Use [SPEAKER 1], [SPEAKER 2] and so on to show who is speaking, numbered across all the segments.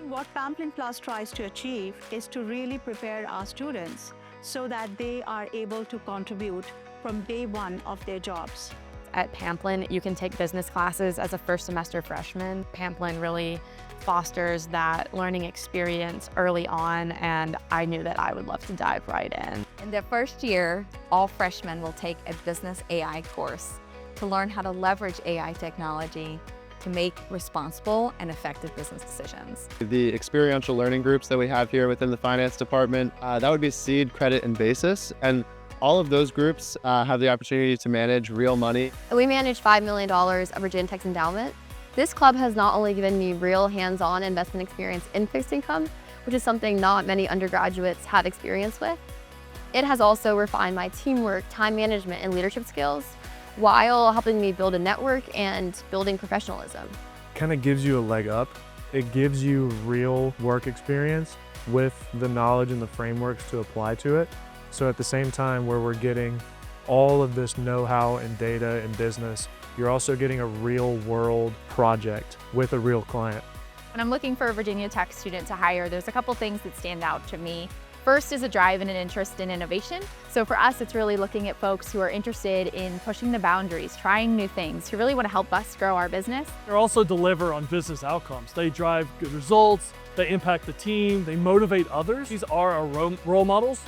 [SPEAKER 1] What Pamplin Plus tries to achieve is to really prepare our students so that they are able to contribute from day one of their jobs.
[SPEAKER 2] At Pamplin, you can take business classes as a first semester freshman. Pamplin really fosters that learning experience early on, and I knew that I would love to dive right in.
[SPEAKER 3] In their first year, all freshmen will take a business AI course to learn how to leverage AI technology to make responsible and effective business decisions.
[SPEAKER 4] The experiential learning groups that we have here within the finance department, that would be seed, credit, and basis. And all of those groups have the opportunity to manage real money.
[SPEAKER 5] We manage $5 million of Virginia Tech's endowment. This club has not only given me real hands-on investment experience in fixed income, which is something not many undergraduates have experience with, it has also refined my teamwork, time management, and leadership skills, while helping me build a network and building professionalism.
[SPEAKER 6] Kind of gives you a leg up. It gives you real work experience with the knowledge and the frameworks to apply to it. So at the same time where we're getting all of this know-how and data and business, you're also getting a real world project with a real client.
[SPEAKER 7] When I'm looking for a Virginia Tech student to hire, there's a couple things that stand out to me. First is a drive and an interest in innovation. So for us, it's really looking at folks who are interested in pushing the boundaries, trying new things, who really want to help us grow our business.
[SPEAKER 8] They also deliver on business outcomes. They drive good results, they impact the team, they motivate others. These are our role models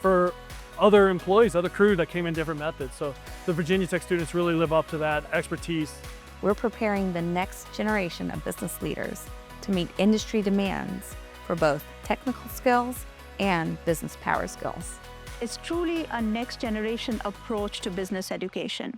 [SPEAKER 8] for other employees, other crew that came in different methods. So the Virginia Tech students really live up to that expertise.
[SPEAKER 3] We're preparing the next generation of business leaders to meet industry demands for both technical skills and business power skills.
[SPEAKER 1] It's truly a next generation approach to business education.